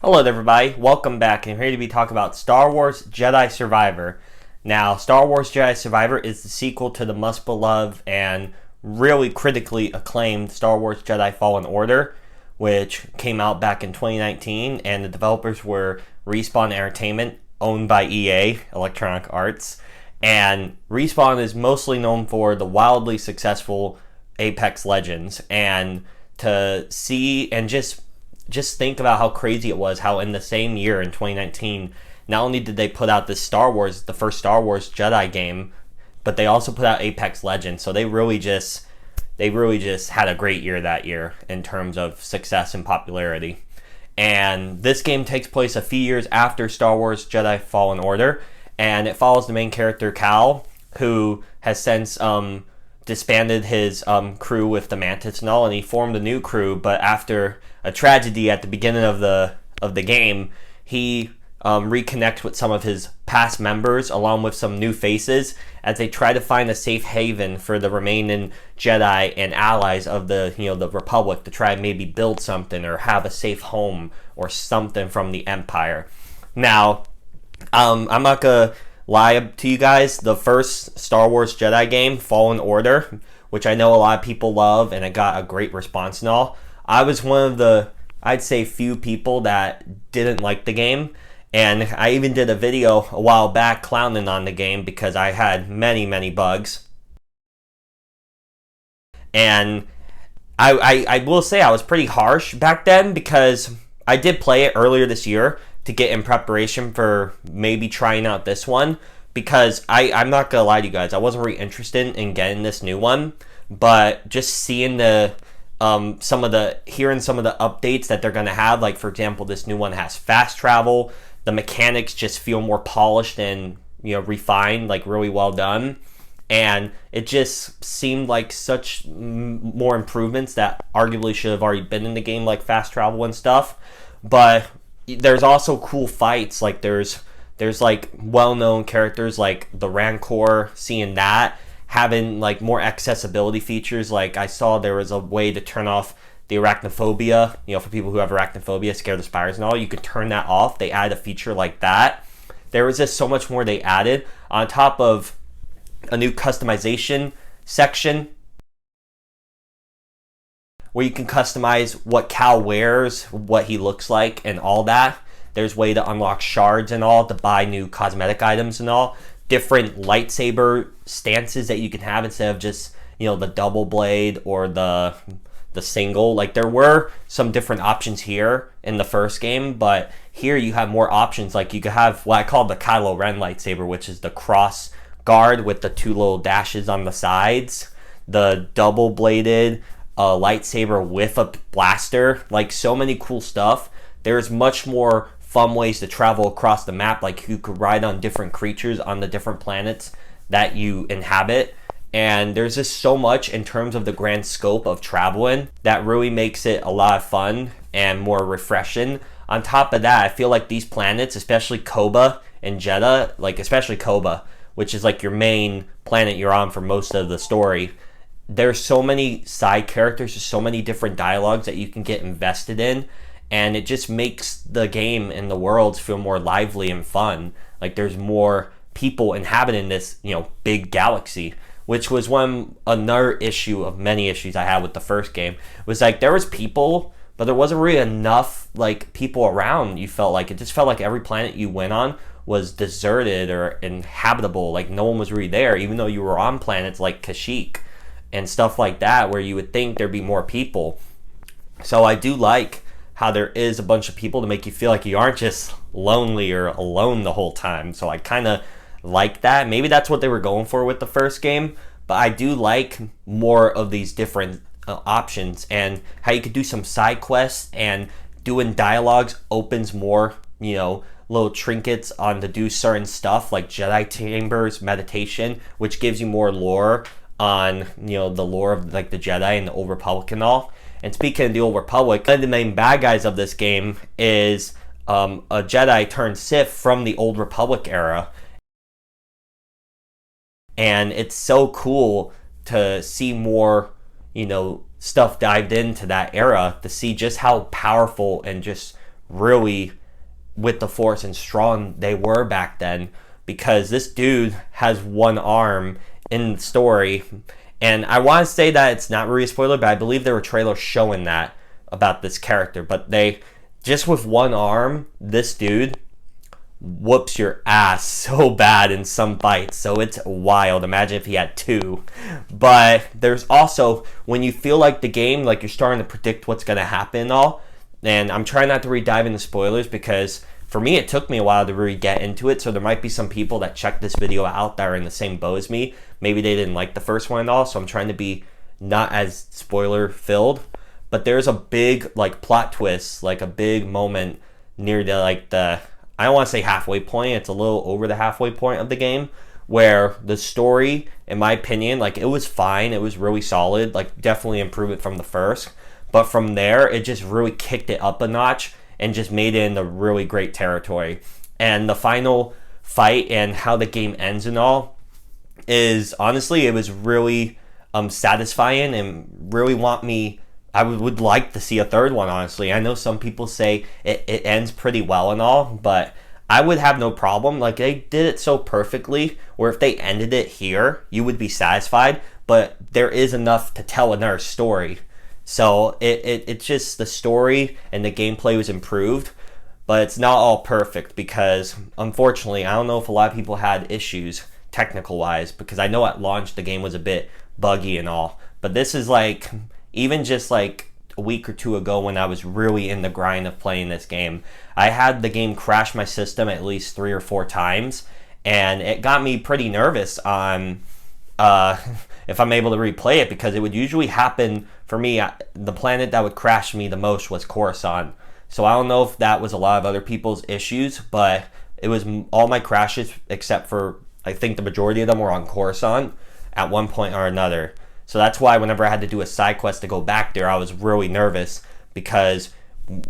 Hello everybody, welcome back. I'm here to be talking about Star Wars Jedi Survivor. Now, Star Wars Jedi Survivor is the sequel to the much-beloved and really critically acclaimed Star Wars Jedi Fallen Order, which came out back in 2019, and the developers were Respawn Entertainment, owned by EA, Electronic Arts, and Respawn is mostly known for the wildly successful Apex Legends, and to see and just think about how crazy it was, how in the same year in 2019, not only did they put out this the first Star Wars Jedi game, but they also put out Apex Legends. So they really just had a great year that year in terms of success and popularity. And this game takes place a few years after Star Wars Jedi Fallen Order, and it follows the main character Cal, who has since disbanded his crew with the Mantis and all, and he formed a new crew. But after a tragedy at the beginning of the game, he reconnects with some of his past members along with some new faces as they try to find a safe haven for the remaining Jedi and allies of the Republic to try and maybe build something or have a safe home or something from the Empire. Now, I'm not gonna lie to you guys, the first Star Wars Jedi game, Fallen Order, which I know a lot of people love and it got a great response and all, I was one of the, I'd say, few people that didn't like the game. And I even did a video a while back clowning on the game because I had many bugs. And I will say I was pretty harsh back then because I did play it earlier this year to get in preparation for maybe trying out this one, because I'm not gonna lie to you guys, I wasn't really interested in getting this new one, but just seeing hearing some of the updates that they're gonna have, like for example, this new one has fast travel, the mechanics just feel more polished and refined, like really well done, and it just seemed like such more improvements that arguably should have already been in the game, like fast travel and stuff. But there's also cool fights, like there's like well-known characters like the Rancor, seeing that having like more accessibility features. Like I saw there was a way to turn off the arachnophobia, for people who have arachnophobia, scared of spiders and all, you could turn that off. They added a feature like that. There was just so much more they added on top of a new customization section where you can customize what Cal wears, what he looks like, and all that. There's way to unlock shards and all, to buy new cosmetic items and all. Different lightsaber stances that you can have instead of just, the double blade or the single. Like there were some different options here in the first game, but here you have more options. Like you could have what I call the Kylo Ren lightsaber, which is the cross guard with the two little dashes on the sides. The double bladed lightsaber with a blaster, like so many cool stuff. There's much more fun ways to travel across the map, like you could ride on different creatures on the different planets that you inhabit, and there's just so much in terms of the grand scope of traveling that really makes it a lot of fun and more refreshing. On top of that, I feel like these planets, especially Koba and Jeddah, like especially Koba, which is like your main planet you're on for most of the story, there's so many side characters, there's so many different dialogues that you can get invested in, and it just makes the game and the worlds feel more lively and fun. Like there's more people inhabiting this, big galaxy, which was another issue of many issues I had with the first game. It was like there was people, but there wasn't really enough like people around. It just felt like every planet you went on was deserted or inhabitable, like no one was really there, even though you were on planets like Kashyyyk and stuff like that, where you would think there'd be more people. So I do like how there is a bunch of people to make you feel like you aren't just lonely or alone the whole time. So I kind of like that. Maybe that's what they were going for with the first game, but I do like more of these different options, and how you could do some side quests, and doing dialogues opens more, little trinkets on to do certain stuff like Jedi chambers, meditation, which gives you more lore on the lore of like the Jedi and the Old Republic and all. And speaking of the Old Republic, one of the main bad guys of this game is a Jedi turned Sith from the Old Republic era, and it's so cool to see more stuff dived into that era, to see just how powerful and just really with the Force and strong they were back then, because this dude has one arm in the story. And I want to say that it's not really a spoiler, but I believe there were trailers showing that about this character. But they, just with one arm, this dude whoops your ass so bad in some fights. So it's wild. Imagine if he had two. But there's also, when you feel like the game, like you're starting to predict what's going to happen and all. And I'm trying not to really dive into spoilers, because for me, it took me a while to really get into it. So there might be some people that check this video out that are in the same boat as me. Maybe they didn't like the first one at all. So I'm trying to be not as spoiler filled. But there's a big like plot twist, like a big moment near the I don't want to say halfway point. It's a little over the halfway point of the game, where the story, in my opinion, like it was fine. It was really solid. Like definitely improvement from the first. But from there, it just really kicked it up a notch and just made it into really great territory. And the final fight and how the game ends and all is, honestly, it was really satisfying and really I would like to see a third one, honestly. I know some people say it ends pretty well and all, but I would have no problem. Like, they did it so perfectly where if they ended it here, you would be satisfied, but there is enough to tell another story. So it's just the story and the gameplay was improved, but it's not all perfect, because unfortunately, I don't know if a lot of people had issues technical wise, because I know at launch the game was a bit buggy and all, but this is like, even just like a week or two ago when I was really in the grind of playing this game, I had the game crash my system at least 3 or 4 times, and it got me pretty nervous on if I'm able to replay it, because it would usually happen for me. The planet that would crash me the most was Coruscant. So I don't know if that was a lot of other people's issues, but it was all my crashes except for, I think the majority of them were on Coruscant at one point or another. So that's why whenever I had to do a side quest to go back there, I was really nervous, because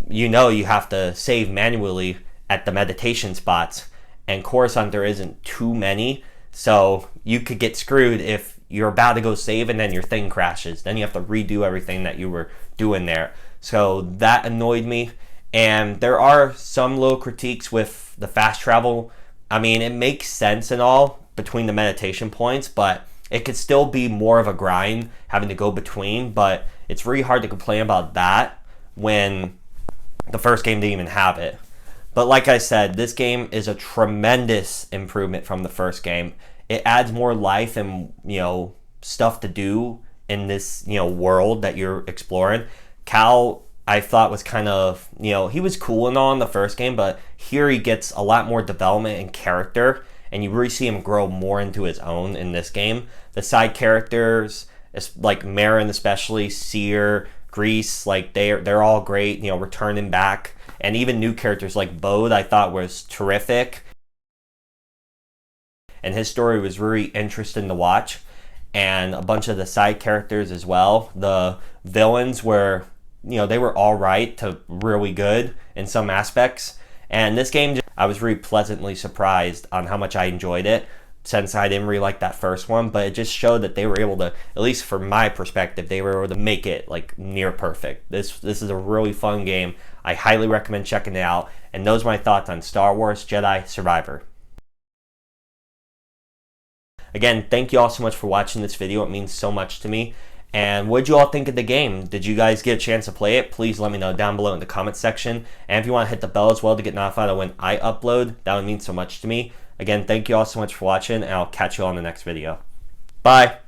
you have to save manually at the meditation spots, and Coruscant there isn't too many, so you could get screwed if you're about to go save and then your thing crashes. Then you have to redo everything that you were doing there. So that annoyed me. And there are some little critiques with the fast travel. I mean, it makes sense and all between the meditation points, but it could still be more of a grind having to go between. But it's really hard to complain about that when the first game didn't even have it. But like I said, this game is a tremendous improvement from the first game. It adds more life and, stuff to do in this, world that you're exploring. Cal, I thought, was kind of, he was cool and all in the first game, but here he gets a lot more development and character, and you really see him grow more into his own in this game. The side characters, like Marin especially, Seer, Grease, like they're all great, returning back. And even new characters like Bode, I thought was terrific. And his story was really interesting to watch. And a bunch of the side characters as well. The villains were, they were all right to really good in some aspects. And this game, I was really pleasantly surprised on how much I enjoyed it, since I didn't really like that first one. But it just showed that they were able to, at least from my perspective, they were able to make it like near perfect. This is a really fun game. I highly recommend checking it out. And those are my thoughts on Star Wars Jedi Survivor. Again, thank you all so much for watching this video. It means so much to me. And what did you all think of the game? Did you guys get a chance to play it? Please let me know down below in the comments section. And if you want to hit the bell as well to get notified of when I upload, that would mean so much to me. Again, thank you all so much for watching, and I'll catch you all in the next video. Bye!